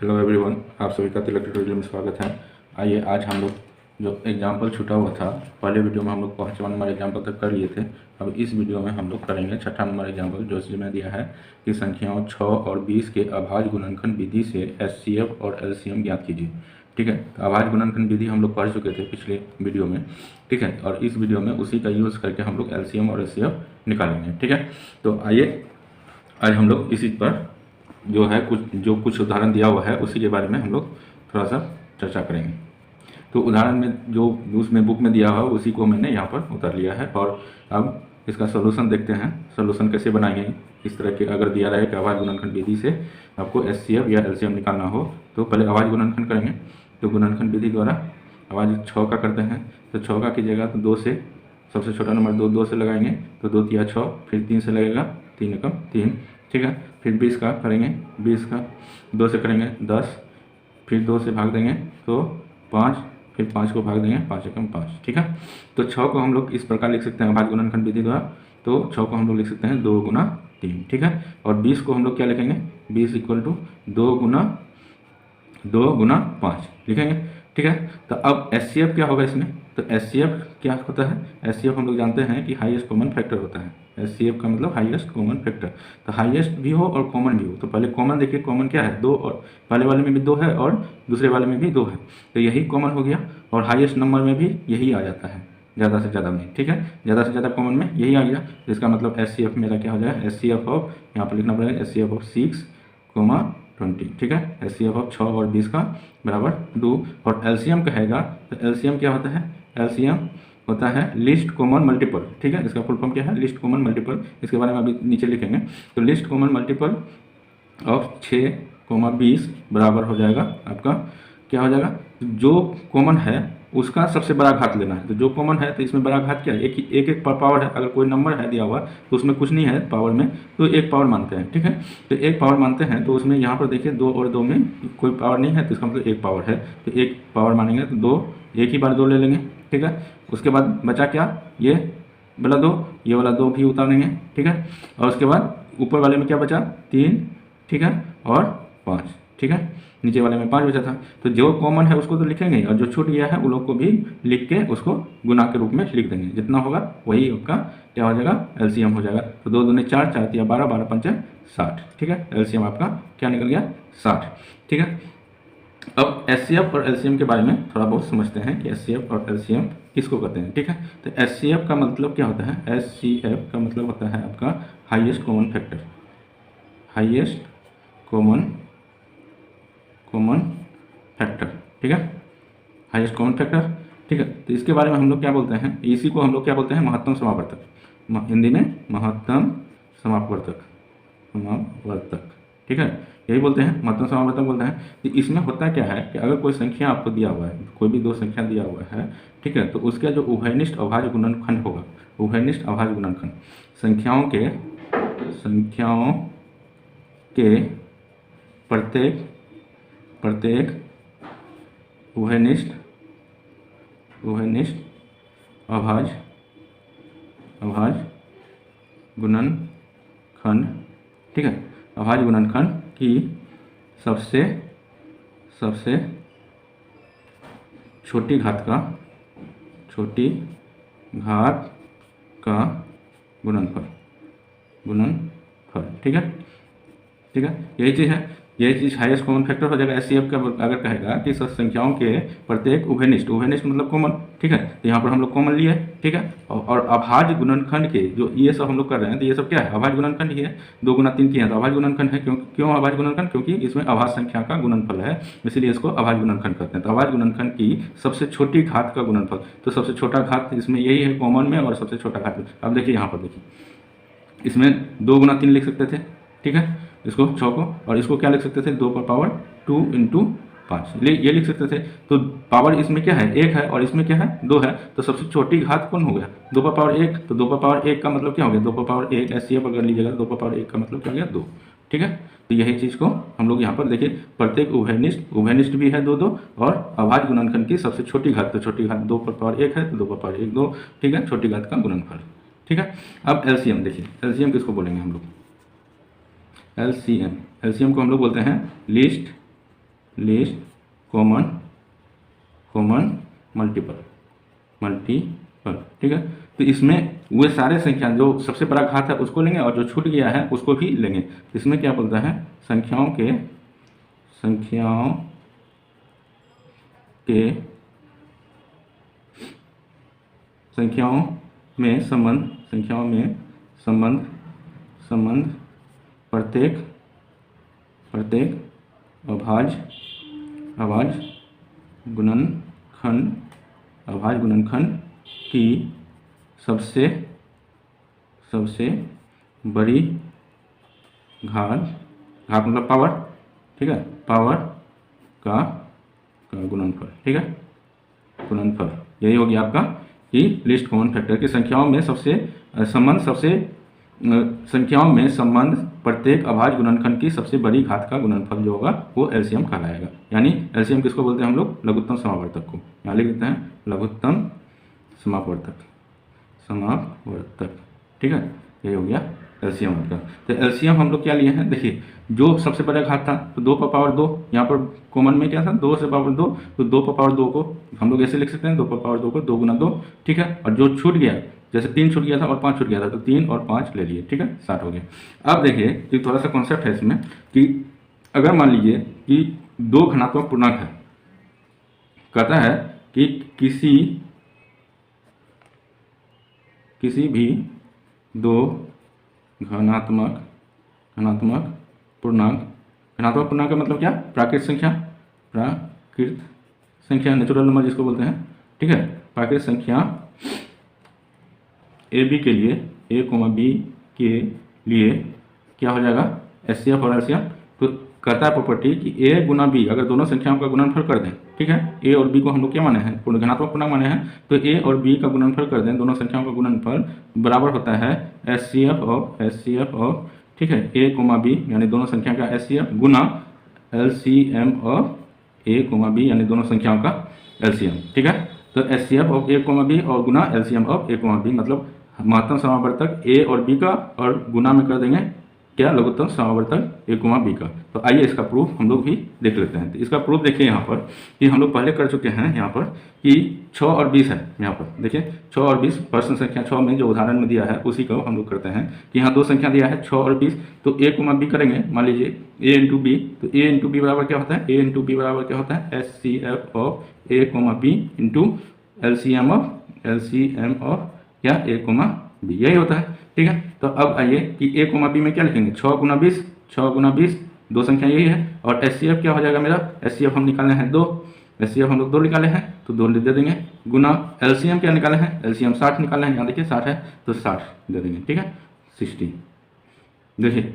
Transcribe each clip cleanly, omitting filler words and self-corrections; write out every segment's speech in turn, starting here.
Hello everyone, आप सभी का तिलक ट्यूटोरियल में स्वागत है। आइए आज हम लोग जो एग्जाम्पल छूटा हुआ था, पहले वीडियो में हम लोग 5वां नंबर एग्जाम्पल तक कर लिए थे। अब इस वीडियो में हम लोग करेंगे 6ठा नंबर एग्जाम्पल, जो इसमें दिया है कि संख्याओं 6 और 20 के अभाज्य गुणनखंड विधि से एचसीएफ और एलसीएम ज्ञात कीजिए। ठीक है, तो अभाज्य गुणनखंड विधि हम लोग पढ़ चुके थे पिछले वीडियो में। ठीक है, और इस वीडियो में उसी का यूज़ करके हम लोग एलसीएम और एचसीएफ निकालेंगे। ठीक है, तो आइए आज हम लोग इसी पर जो है कुछ उदाहरण दिया हुआ है उसी के बारे में हम लोग थोड़ा सा चर्चा करेंगे। तो उदाहरण में जो उसमें बुक में दिया हुआ उसी को मैंने यहाँ पर उतार लिया है, और अब इसका सॉल्यूशन देखते हैं। सॉल्यूशन कैसे बनाएंगे इस तरह के, अगर दिया रहे कि अभाज्य गुणनखंड विधि से आपको एचसीएफ या एलसीएम निकालना हो, तो पहले अभाज्य गुणनखंड करेंगे। तो गुणनखंड विधि द्वारा अभाज्य 6 का करते हैं, तो 6 का कीजिएगा तो 2 से, सबसे छोटा नंबर 2 से लगाएंगे तो 2 तिया 6, फिर 3 से लगेगा, 3 एकम 3। ठीक है, फिर 20 का करेंगे, 20 का 2 से करेंगे 10, फिर 2 से भाग देंगे तो 5, फिर 5 को भाग देंगे 5 एकम 5। ठीक है, तो 6 को हम लोग इस प्रकार लिख सकते हैं अभाज्य गुणनखंड विधि द्वारा। तो 6 को हम लोग लिख सकते हैं 2 गुना 3। ठीक है, और 20 को हम लोग क्या लिखेंगे, 20 इक्वल टू 2 गुना 5 लिखेंगे। ठीक है, तो अब एचसीएफ क्या होगा इसमें, तो एचसीएफ क्या होता है, एचसीएफ हम लोग जानते हैं कि हाईएस्ट कॉमन फैक्टर होता है। एचसीएफ का मतलब हाईएस्ट कॉमन फैक्टर, तो हाईएस्ट भी हो और कॉमन भी हो। तो पहले कॉमन देखिए, कॉमन क्या है 2, और पहले वाले में भी 2 है और दूसरे वाले में भी 2 है, तो यही कॉमन हो गया। और हाईएस्ट नंबर में भी यही आ जाता है, ज़्यादा से ज़्यादा में। ठीक है, ज़्यादा से ज़्यादा कॉमन में यही आ गया, तो इसका मतलब एचसीएफ मेरा क्या हो जाएगा, एचसीएफ ऑफ, यहाँ पर लिखना पड़ेगा एचसीएफ ऑफ 6, 20। ठीक है, एचसीएफ ऑफ 6 और 20 का बराबर 2। और एलसीएम कहेगा तो एलसीएम क्या होता है, एलसीएम होता है लिस्ट कॉमन मल्टीपल। ठीक है, इसका फुल फॉर्म क्या है, लिस्ट कॉमन मल्टीपल। इसके बारे में अभी नीचे लिखेंगे। तो लिस्ट कॉमन मल्टीपल ऑफ 6, 20 बराबर हो जाएगा आपका, क्या हो जाएगा, जो कॉमन है उसका सबसे बड़ा घात लेना है। तो जो कॉमन है तो इसमें बड़ा घात क्या है, एक पावर है। अगर कोई नंबर है दिया हुआ तो उसमें कुछ नहीं है पावर में, तो एक पावर मानते हैं। ठीक है, तो एक पावर मानते हैं, तो उसमें यहाँ पर देखिए 2 और 2 में कोई पावर नहीं है, तो इसका मतलब एक पावर है। तो एक पावर मानेंगे तो 2, एक ही बार 2 ले लेंगे। ठीक है, उसके बाद बचा क्या, ये वाला 2, ये वाला 2 भी उतारेंगे। ठीक है, और उसके बाद ऊपर वाले में क्या बचा, 3। ठीक है, और 5। ठीक है, नीचे वाले में 5 बचा था। तो जो कॉमन है उसको तो लिखेंगे, और जो छूट गया है उन लोग को भी लिख के उसको गुना के रूप में लिख देंगे। जितना होगा वही आपका क्या हो जाएगा, एलसीएम हो जाएगा। तो 2 दूनी 4, 4 तिया 12, 12 पंचे 60। ठीक है, एलसीएम आपका क्या निकल गया, 60। ठीक है, अब एचसीएफ और एलसीएम के बारे में थोड़ा बहुत समझते हैं कि एचसीएफ और एलसीएम किसको कहते हैं। ठीक है, तो एचसीएफ का मतलब क्या होता है, एचसीएफ का मतलब होता है आपका highest common factor, highest common factor. ठीक है, हाईएस्ट कॉमन फैक्टर। ठीक है, तो इसके बारे में हम लोग क्या बोलते हैं, इसी को हम लोग क्या बोलते हैं, महत्तम समापवर्तक, हिंदी में महत्तम समापवर्तक। ठीक है, यही बोलते हैं, महत्तम समापवर्तक बोलते हैं। तो इसमें होता क्या है कि अगर कोई संख्या आपको दिया हुआ है, कोई भी 2 संख्या दिया हुआ है, ठीक है, तो उसका जो उभयनिष्ठ अभाज्य गुणनखंड होगा, उभयनिष्ठ अभाज्य गुणनखंड संख्याओं के प्रत्येक उभयनिष्ठ अभाज्य गुणनखंड, ठीक है, अभाज्य गुणनखंड की सबसे छोटी घात का गुणनफल। ठीक है, यही चीज़ हाईएस्ट कॉमन फैक्टर हो जाएगा। एचसीएफ का अगर कहेगा कि संख्याओं के प्रत्येक उभयनिष्ठ मतलब कॉमन। ठीक है, तो यहाँ पर हम लोग कॉमन लिए। ठीक है, और अभाज्य गुणनखंड के जो ये सब हम लोग कर रहे हैं, तो ये सब क्या है, अभाज्य गुणनखंड ही है। 2 गुना 3 किए हैं तो अभाज्य गुणनखंड है। क्यों अभाज्य गुणनखंड, क्योंकि इसमें अभाज्य संख्या का गुणनफल है, इसलिए इसको अभाज्य गुणनखंड कहते हैं। तो अभाज्य गुणनखंड की सबसे छोटी घात का गुणनफल, तो सबसे छोटा घात इसमें यही है कॉमन में, और सबसे छोटा घात। अब देखिए यहाँ पर देखिए, इसमें 2 गुना 3 लिख सकते थे। ठीक है, इसको 6 को, और इसको क्या लिख सकते थे, 2 पर पावर 2 × 5 ये लिख सकते थे। तो पावर इसमें क्या है, 1 है, और इसमें क्या है, 2 है। तो सबसे छोटी घात कौन हो गया, 2 पर पावर 1। तो 2 पर पावर 1 का मतलब क्या हो गया, 2 पर पावर 1। एचसीएफ अगर लीजिएगा 2 पर पावर 1 का मतलब क्या हो गया, 2। ठीक है, तो यही चीज़ को हम लोग यहाँ पर देखिए, प्रत्येक उभयनिष्ठ भी है 2 2, और अभाज्य गुणनखंड की सबसे छोटी घात, तो छोटी घात 2 पर पावर 1 है, तो 2 पर पावर 1 2। ठीक है, छोटी घात का गुणनफल। ठीक है, अब एलसीएम देखिए, एलसीएम किसको बोलेंगे हम लोग, एलसीएम को हम लोग बोलते हैं लिस्ट लीस्ट कॉमन मल्टीपल, ठीक है। तो इसमें वो सारे संख्या जो सबसे बड़ा घात है उसको लेंगे और जो छूट गया है उसको भी लेंगे। इसमें क्या बोलता है, संख्याओं में संबंध प्रत्येक अभाज्य गुणनखंड की सबसे बड़ी घात मतलब पावर, ठीक है, पावर का गुणनफल, ठीक है, गुणनफल। यही हो गया आपका कि लिस्ट कॉमन फैक्टर की संख्याओं में संबंध प्रत्येक अभाज्य गुणनखंड की सबसे बड़ी घात का गुणनफल जो होगा वो एलसीएम कहलाएगा। यानी एलसीएम किसको बोलते हैं हम लोग, लघुत्तम समावर्तक को। यहाँ लिख देते हैं लघुत्तम समावर्तक, ठीक है। यही हो गया एलसीएम का। तो एलसीएम हम लोग क्या लिए हैं, देखिए जो सबसे बड़ा घात था तो 2 पर पावर 2, यहाँ पर कॉमन में क्या था 2 से पावर 2, तो 2 पर पावर 2 को हम लोग ऐसे लिख सकते हैं 2 पर पावर 2 को 2 गुना 2, ठीक है। और जो छूट गया, जैसे 3 छूट गया था और 5 छूट गया था, तो 3 और 5 ले लिए, ठीक है, 60 हो गया। अब देखिए कि थोड़ा सा कॉन्सेप्ट है इसमें कि अगर मान लीजिए कि 2 घनात्मक पूर्णांक है, कहता है कि किसी भी 2 घनात्मक पूर्णांक का मतलब क्या, प्राकृत संख्या नेचुरल नंबर जिसको बोलते हैं, ठीक है। प्राकृत संख्या ए बी के लिए, ए कोमा बी के लिए क्या हो जाएगा, एचसीएफ और एलसीएम। तो कहता है प्रॉपर्टी कि ए गुना बी, अगर दोनों संख्याओं का गुणनफल कर दें, ठीक है, ए और बी को हम लोग क्या माने हैं, घनात्मक पूर्णांक माने हैं, तो ए और बी का गुणनफल कर दें, दोनों संख्याओं का गुणनफल बराबर होता है एचसीएफ ऑफ, ठीक है, ए कोमा बी यानी दोनों संख्या का एचसीएफ गुना LCM of A comma B यानी दोनों संख्याओं का एलसीएम, ठीक है। तो HCF of A comma B और गुना LCM of A comma B, मतलब महत्तम समावर्तक ए और बी का और गुना में कर देंगे क्या, लघुत्तम समावर्तक ए कोमा बी का। तो आइए इसका प्रूफ हम लोग भी देख लेते हैं। तो इसका प्रूफ देखिए यहाँ पर कि हम लोग पहले कर चुके हैं यहाँ पर कि 6 और 20 है। यहाँ पर देखिए 6 और 20 प्रश्न संख्या 6 में जो उदाहरण में दिया है उसी को हम लोग करते हैं कि यहाँ 2 संख्या दिया है 6 और 20, तो ए कोमा बी करेंगे, मान लीजिए ए इंटू बी, तो ए इंटू बी बराबर क्या होता है, ए इंटू बी बराबर क्या होता है, HCF of A comma B into LCM of या ए कोमा बी, यही होता है, ठीक है। तो अब आइए कि ए कोमा बी में क्या लिखेंगे, 6 गुना 20 2 संख्या यही है, और एचसीएफ क्या हो जाएगा मेरा, एचसीएफ हम निकाले हैं 2, एचसीएफ हम लोग 2 निकाले हैं तो 2 दे देंगे, गुना एलसीएम क्या निकाले हैं, एलसीएम 60 निकाले हैं, यहाँ देखिए 60 है तो 60 दे देंगे, ठीक है, 60। देखिए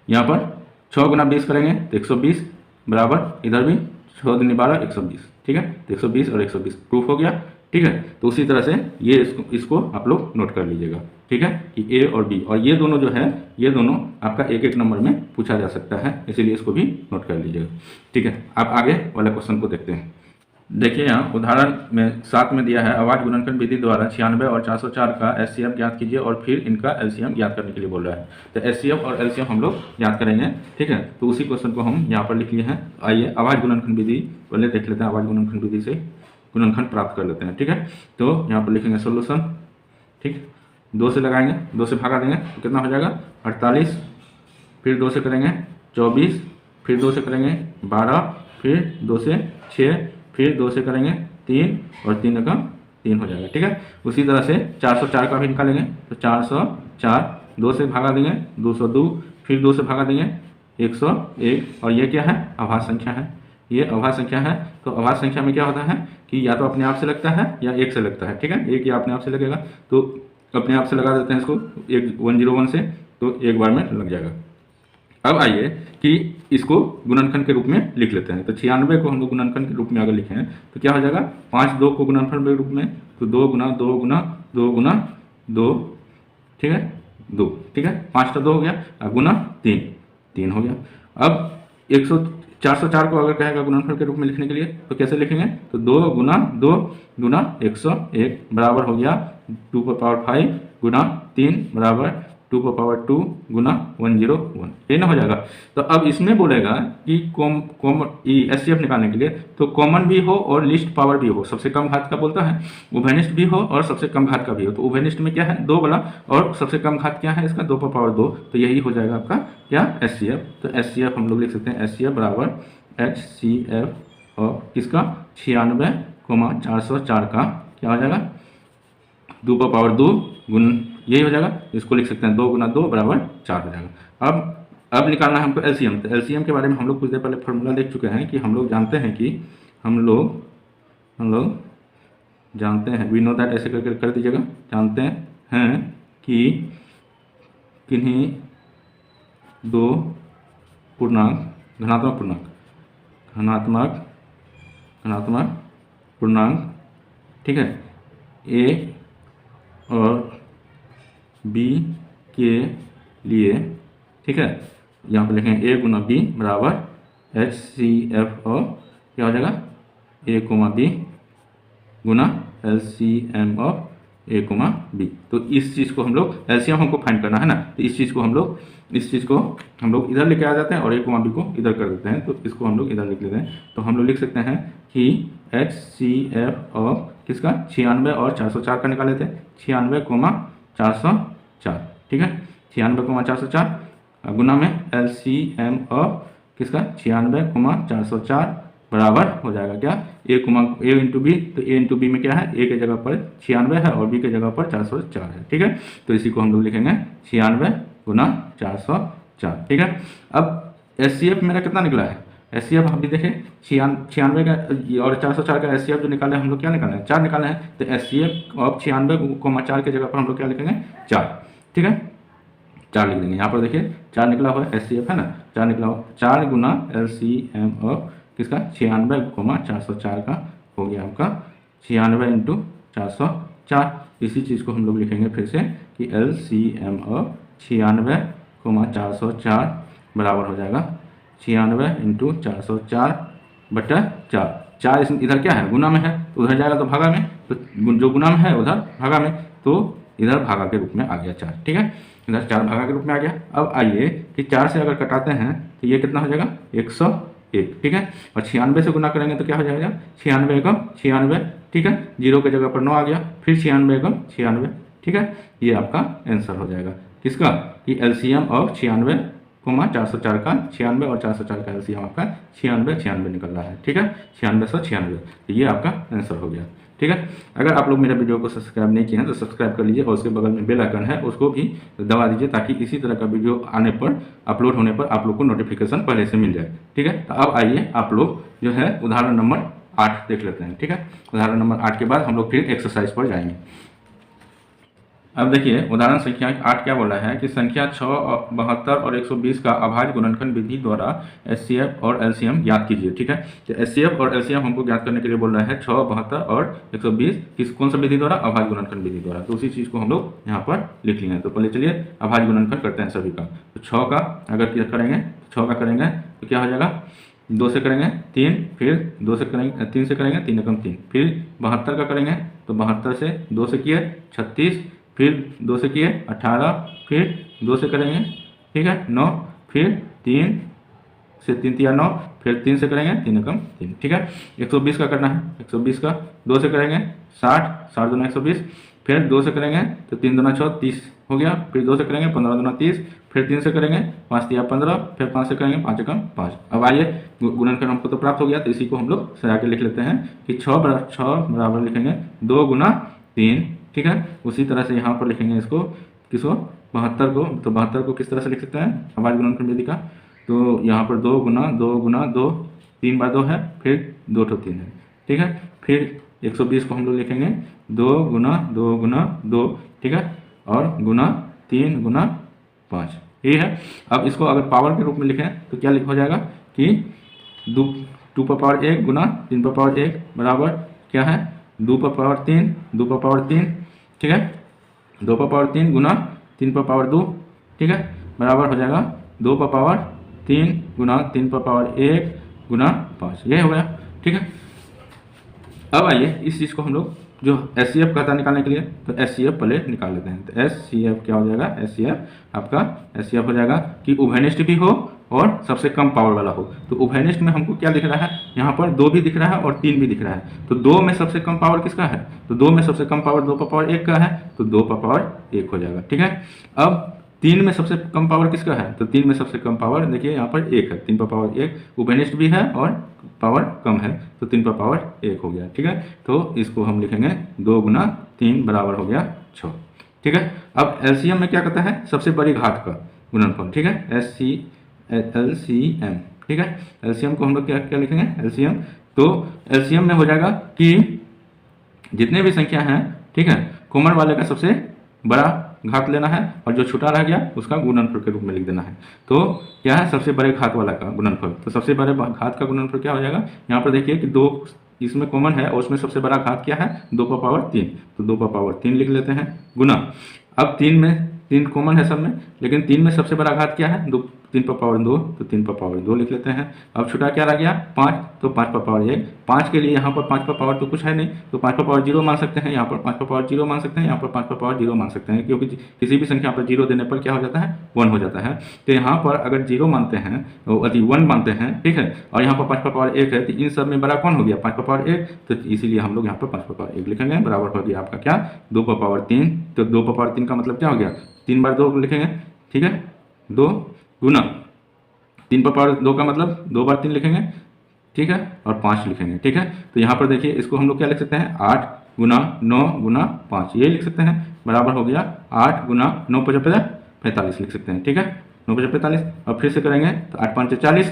यहाँ पर 6 गुना 20 करेंगे तो 120 बराबर, इधर भी 6 दूनी 12 120, ठीक है, तो 120 और 120 प्रूफ हो गया, ठीक है। तो उसी तरह से ये इसको आप लोग नोट कर लीजिएगा, ठीक है, कि ए और बी, और ये दोनों जो है ये दोनों आपका एक एक नंबर में पूछा जा सकता है, इसीलिए इसको भी नोट कर लीजिएगा, ठीक है। आप आगे वाले क्वेश्चन को देखते हैं। देखिए यहाँ उदाहरण में 7 में दिया है अभाज्य गुणनखंड विधि द्वारा 96 और 404 का एचसीएफ ज्ञात कीजिए और फिर इनका एलसीएम ज्ञात करने के लिए बोल रहा है। तो एचसीएफ और एलसीएम हम लोग ज्ञात करेंगे, ठीक है। तो उसी क्वेश्चन को हम यहाँ पर लिख लिए हैं। आइए अभाज्य गुणनखंड विधि पहले देख लेते हैं, अभाज्य गुणनखंड विधि से गुणनखंड प्राप्त कर लेते हैं, ठीक है। तो यहाँ पर लिखेंगे सोल्यूशन, ठीक, 2 से लगाएंगे, 2 से भागा देंगे तो कितना हो जाएगा 48, फिर 2 से करेंगे 24, फिर 2 से करेंगे 12, फिर 2 से 6, फिर 2 से करेंगे 3 और 3 का 3 हो जाएगा, ठीक है। उसी तरह से 404 का भी निकालेंगे तो 404, 2 से भागा देंगे 202, फिर 2 से भागा देंगे 101, और ये क्या है, अभाज्य संख्या है, ये अभाज्य संख्या है। तो अभाज्य संख्या में क्या होता है कि या तो अपने आप से लगता है या एक से लगता है, ठीक है, एक या अपने आप से लगेगा, तो अपने आप से लगा देते हैं इसको 101 से, तो एक बार में लग जाएगा। अब आइए कि इसको गुणनखंड के रूप में लिख लेते हैं। तो 96 को हम लोग गुणनखंड के रूप में अगर लिखें तो क्या हो जाएगा, 5 2 को गुणनखंड के रूप में, तो 2 गुना 2 गुना 2 गुना 2, ठीक है, 2, ठीक है, 5 का 2 हो गया, अब गुना 3 हो गया। अब 404 को अगर कहेगा गुणनफल के रूप में लिखने के लिए तो कैसे लिखेंगे, तो 2 गुना 101 बराबर हो गया 2 पर पावर 5 गुना 3 बराबर 2 पर पावर 2 गुना 101, ये ना हो जाएगा। तो अब इसमें बोलेगा कि एचसीएफ निकालने के लिए तो कॉमन भी हो और लिस्ट पावर भी हो, सबसे कम घात का बोलता है, उभयनिष्ठ भी हो और सबसे कम घात का भी हो। तो उभयनिष्ठ में क्या है 2 वाला, और सबसे कम घात क्या है इसका 2 पर पावर 2, तो यही हो जाएगा आपका क्या एचसीएफ। तो एचसीएफ हम लोग लिख सकते हैं एचसीएफ बराबर एचसीएफ और किसका 96,404 का क्या हो जाएगा 2 पर पावर 2 गुण, यही हो जाएगा। इसको लिख सकते हैं 2 गुना 2 बराबर 4 हो जाएगा। अब निकालना है हमको एलसीएम। तो एलसीएम के बारे में हम लोग कुछ देर पहले फॉर्मूला देख चुके हैं कि हम लोग जानते हैं कि हम लोग जानते हैं, वी नो दैट, ऐसे करके कर दीजिएगा, जानते हैं कि किन्हीं दो पूर्णांक धनात्मक पूर्णांक, ठीक है, ए और बी के लिए, ठीक है, यहाँ पर लिखेंगे ए गुना बी बराबर एच सी एफ और क्या हो जाएगा ए कोमा बी गुना L C M of A comma B. तो इस चीज़ को हम लोग एलसीएम हमको फाइंड करना है ना, तो इस चीज़ को हम लोग इधर लेके आ जाते हैं और ए कोमा बी को इधर कर देते हैं। तो इसको हम लोग इधर लिख लेते हैं। तो हम लोग लिख सकते हैं कि एच सी एफ ऑफ किसका 96 और 404 का निकाले थे, 96,404, ठीक है, 96,404 गुना में एल सी एम ऑफ किसका 96,404 बराबर हो जाएगा क्या ए इंटू बी। तो ए इंटू बी में क्या है, ए के जगह पर 96 है और बी के जगह पर 404 है, ठीक है। तो इसी को हम लोग लिखेंगे 96 गुना 404, ठीक है। अब एचसीएफ मेरा कितना निकला है, एचसीएफ हम भी देखें 96 का और 404 का एचसीएफ जो निकाले हम लोग क्या निकाले हैं 4 निकाले हैं। तो एचसीएफ ऑफ 96,4 के जगह पर हम लोग क्या लिखेंगे 4, ठीक है, 4 लिख देंगे। यहाँ पर देखिए 4 निकला हुआ है एचसीएफ है ना, 4 निकला हुआ, 4 गुना एलसीएम ऑफ किसका 96,404 का हो गया आपका 96 इंटू 404। इसी चीज़ को हम लोग लिखेंगे फिर से कि एलसीएम ऑफ 96,404 बराबर हो जाएगा 96 इंटू 404 बटा 4 इधर क्या है गुना में है तो उधर जाएगा तो भागा में, तो जो गुना में है उधर भागा में, तो इधर भागा के रूप में आ गया 4, ठीक है, इधर 4 भागा के रूप में आ गया। अब आइए कि 4 से अगर कटाते हैं तो ये कितना हो जाएगा 101, ठीक है, और 96 से गुना करेंगे तो क्या हो जाएगा 96 एकम 96, ठीक है, 0 के जगह पर 9 आ गया, फिर 96 एकम 96, ठीक है। ये आपका आंसर हो जाएगा किसका कि एलसीएम ऑफ 96,404 का 96 और 404 का एलसीएम आपका 96 निकल रहा है, ठीक है, 9696। तो ये आपका आंसर हो गया, ठीक है। अगर आप लोग मेरे वीडियो को सब्सक्राइब नहीं किए हैं तो सब्सक्राइब कर लीजिए और उसके बगल में बेल आइकन है उसको भी दबा दीजिए ताकि इसी तरह का वीडियो आने पर अपलोड होने पर आप लोग को नोटिफिकेशन पहले से मिल जाए, ठीक है। तो अब आइए आप लोग जो है उदाहरण नंबर 8 देख लेते हैं, ठीक है। उदाहरण नंबर 8 के बाद हम लोग फिर एक्सरसाइज पर जाएंगे। अब देखिए उदाहरण संख्या 8 क्या बोल रहा है कि संख्या 6, 72 और 120 का अभाज्य गुणनखंड विधि द्वारा एचसीएफ और एलसीएम ज्ञात कीजिए, ठीक है। तो एचसीएफ और एलसीएम हमको ज्ञात करने के लिए बोल रहा है 6, 72 और 120 कौन सा विधि द्वारा, अभाज्य गुणनखंड विधि द्वारा। तो उसी चीज़ को हम लोग यहाँ पर लिख लिए हैं। तो पहले चलिए अभाज्य गुणनखंड करते हैं सभी का। तो 6 का अगर क्या करेंगे 6 का करेंगे तो क्या हो जाएगा 2 से करेंगे 3, फिर 2 से करेंगे 3 से करेंगे 3 एकम 3, फिर 72 का करेंगे तो 72 से 2 से किए 36, फिर 2 से किए 18, फिर 2 से करेंगे, ठीक है 9, फिर 3 से 3 तिया 9, फिर 3 से करेंगे 3 एकम 3, ठीक है। 120 का करना है, 120 का 2 से करेंगे 60, 60 दूना 120, फिर 2 से करेंगे तो 3 दूना 6 30 हो गया, फिर 2 से करेंगे 15 दूना 30, फिर 3 से करेंगे 5 तिया 15, फिर 5 से करेंगे 5 एकम 5। अब आइए गुणनखंड हमको तो प्राप्त हो गया, तो इसी को हम लोग सजा के लिख लेते हैं कि 6 बराबर लिखेंगे 2 गुना 3, ठीक है। उसी तरह से यहाँ पर लिखेंगे इसको किसको 72 को, तो 72 को किस तरह से लिख सकते हैं अभाज्य गुणनखंड विधि का। तो यहाँ पर 2 गुना 2, 3 बार 2 है, फिर 2 तो 3 है, ठीक है। फिर 120 को हम लोग लिखेंगे 2 गुना 2, ठीक है, और गुना 3 गुना 5, ये है। अब इसको अगर पावर के रूप में लिखें तो क्या हो जाएगा कि 2 पर पावर 1 गुना 3 पर पावर 1 बराबर क्या है 2 पर पावर 3, ठीक है, 2 पर पावर 3 गुना 3 पर पावर 2, ठीक है, बराबर हो जाएगा 2 पर पावर 3 गुना 3 पर पावर 1 गुना 5, ये हो गया, ठीक है। अब आइए इस चीज़ को हम लोग जो HCF कहता है निकालने के लिए, तो HCF पहले निकाल लेते हैं। तो HCF क्या हो जाएगा, HCF आपका HCF हो जाएगा कि उभयनिष्ठ भी हो और सबसे कम पावर वाला हो। तो उभयनिष्ठ में हमको क्या दिख रहा है, यहाँ पर 2 भी दिख रहा है और 3 भी दिख रहा है। तो 2 में सबसे कम पावर किसका है, तो 2 में सबसे कम पावर 2 पर पावर 1 का है, तो 2 पर पावर 1 हो जाएगा। ठीक है, अब 3 में सबसे कम पावर किसका है, तो 3 में सबसे कम पावर देखिए यहाँ पर 1 है, 3 पर पावर 1, उभयनिष्ठ भी है और पावर कम है, तो 3 पर पावर 1 हो गया। ठीक है, तो इसको हम लिखेंगे 2 गुना 3 बराबर हो गया 6। ठीक है, अब LCM में क्या कहता है, सबसे बड़ी घात का गुणनफल। ठीक है, LCM। ठीक है, LCM को हम लोग क्या क्या लिखेंगे, LCM, तो LCM में हो जाएगा कि जितने भी संख्या हैं, ठीक है, कॉमन वाले का सबसे बड़ा घात लेना है और जो छोटा रह गया उसका गुणनफल के रूप में लिख देना है। तो क्या है, सबसे बड़े घात वाला का गुणनफल, तो सबसे बड़े घात का गुणनफल क्या हो जाएगा, यहाँ पर देखिए कि 2 इसमें कॉमन है और उसमें सबसे बड़ा घात क्या है, 2 पर पावर 3, तो 2 पर पावर 3 लिख लेते हैं गुना। अब 3 में 3 कॉमन है सब में, लेकिन 3 में सबसे बड़ा घात क्या है, 3 पर पावर 2, तो 3 पर पावर 2 लिख लेते हैं। अब छोटा क्या रह गया 5, तो 5 पर पावर 1, 5 के लिए यहाँ पर 5 पर पावर तो कुछ है नहीं, तो 5 पर पावर 0 मान सकते हैं, यहाँ पर 5 पर पावर 0 मान सकते हैं, यहाँ पर 5 पर पावर 0 मान सकते हैं, क्योंकि किसी भी संख्या पर 0 देने पर क्या हो जाता है, 1 हो जाता है। तो यहाँ पर अगर 0 मानते हैं, 1 मानते हैं, ठीक है, और यहाँ पर 5 पर पावर 1 है, तो इन सब में बड़ा कौन हो गया, 5 पर पावर 1, तो इसीलिए हम लोग यहाँ पर 5 पर पावर 1 लिखेंगे, बराबर हो गया आपका क्या, 2 पर पावर 3। तो 2 पर पावर 3 का मतलब क्या हो गया, 3 बार 2 लिखेंगे, ठीक है, 2 गुना 3 पर पावर 2 का मतलब 2 बार 3 लिखेंगे, ठीक है, और 5 लिखेंगे। ठीक है, तो यहाँ पर देखिए इसको हम लोग क्या लिख सकते हैं, 8 गुना 9 गुना 5, ये लिख सकते हैं, बराबर हो गया 8 गुना 9 × 5 = 45 लिख सकते हैं। ठीक है, 9 × 45, और फिर से करेंगे तो 8 × 5 = 40,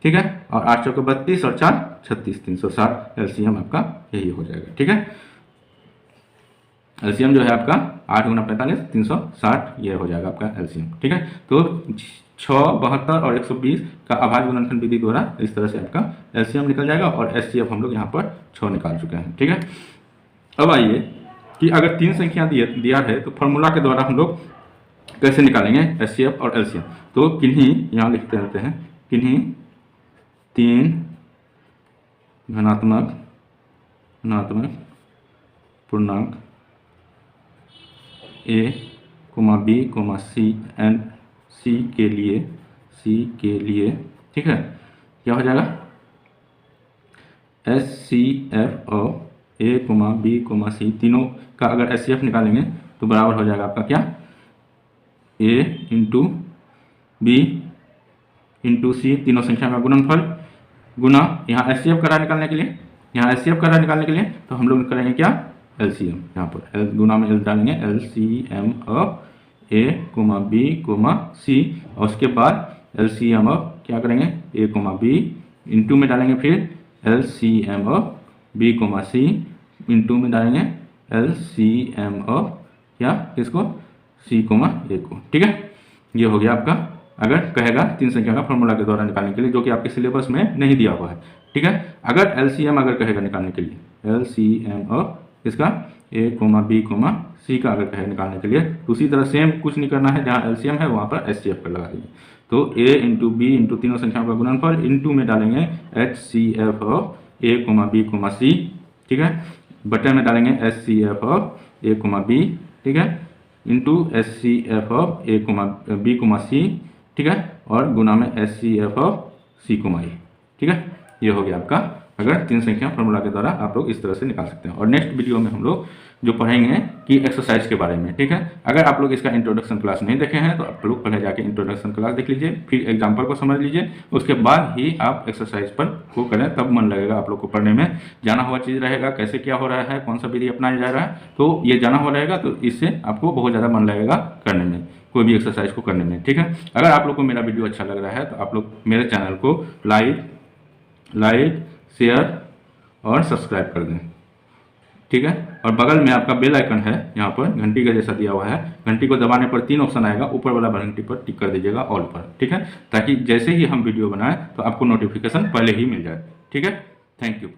ठीक है, और 8 × 4 = 32 और 4 = 36, 360 LCM आपका यही हो जाएगा। ठीक है, LCM जो है आपका 8 गुना 45 360, ये हो जाएगा आपका LCM। ठीक है, तो 6, 72 और 120 का अभाज्य गुणनखंड विधि द्वारा इस तरह से आपका LCM निकल जाएगा, और HCF हम लोग यहाँ पर 6 निकाल चुके हैं। ठीक है, अब आइए कि अगर 3 संख्या दिया है तो फॉर्मूला के द्वारा हम लोग कैसे निकालेंगे HCF और LCM। तो किन्हीं यहाँ लिखते रहते हैं, किन्हीं 3 धनात्मक पूर्णांक A, B, C के लिए, ठीक है, क्या हो जाएगा, HCF और A, B, C तीनों का अगर HCF निकालेंगे तो बराबर हो जाएगा आपका क्या, A × B × C, तीनों संख्या का गुणनफल, गुना यहाँ HCF का निकालने के लिए तो हम लोग करेंगे क्या, LCM, यहाँ पर गुना में L डालेंगे, LCM of A, B, C, और उसके बाद LCM ऑफ क्या करेंगे, A, B, इंटू में डालेंगे, फिर LCM of B, C, into में डालेंगे LCM ऑफ क्या, इसको C, A को। ठीक है, ये हो गया आपका, अगर कहेगा 3 संख्या का फॉर्मूला के द्वारा निकालने के लिए, जो कि आपके सिलेबस में नहीं दिया हुआ है। ठीक है, अगर LCM अगर कहेगा निकालने के लिए, LCM ऑफ इसका A, B, C का अगर कहे निकालने के लिए, तो उसी तरह सेम कुछ नहीं करना है, जहाँ LCM है वहाँ पर HCF पर लगा देंगे। तो A × B × तीनों संख्याओं का गुणनफल, इंटू में डालेंगे HCF of A, B, C, ठीक है, बटन में डालेंगे HCF ऑफ A, B, ठीक है, into HCF of A, B, C, ठीक है, और गुना में HCF ऑफ C, A। ठीक है, ये हो गया आपका, अगर 3 संख्या फॉर्मूला के द्वारा आप लोग इस तरह से निकाल सकते हैं। और नेक्स्ट वीडियो में हम लोग जो पढ़ेंगे कि एक्सरसाइज के बारे में। ठीक है, अगर आप लोग इसका इंट्रोडक्शन क्लास नहीं देखे हैं तो आप लोग पहले जाके इंट्रोडक्शन क्लास देख लीजिए, फिर एग्जाम्पल को समझ लीजिए, उसके बाद ही आप एक्सरसाइज पर को करें, तब मन लगेगा आप लोग को पढ़ने में। जाना हुआ चीज़ रहेगा, कैसे क्या हो रहा है, कौन सा विधि अपनाया जा रहा है, तो ये जाना हुआ रहेगा, तो इससे आपको बहुत ज़्यादा मन लगेगा करने में, कोई भी एक्सरसाइज को करने में। ठीक है, अगर आप लोग को मेरा वीडियो अच्छा लग रहा है तो आप लोग मेरे चैनल को लाइक शेयर और सब्सक्राइब कर दें। ठीक है, और बगल में आपका बेल आइकन है, यहाँ पर घंटी का जैसा दिया हुआ है, घंटी को दबाने पर 3 ऑप्शन आएगा, ऊपर वाला घंटी पर टिक कर दीजिएगा ऑल पर। ठीक है, ताकि जैसे ही हम वीडियो बनाएं तो आपको नोटिफिकेशन पहले ही मिल जाए। ठीक है, थैंक यू।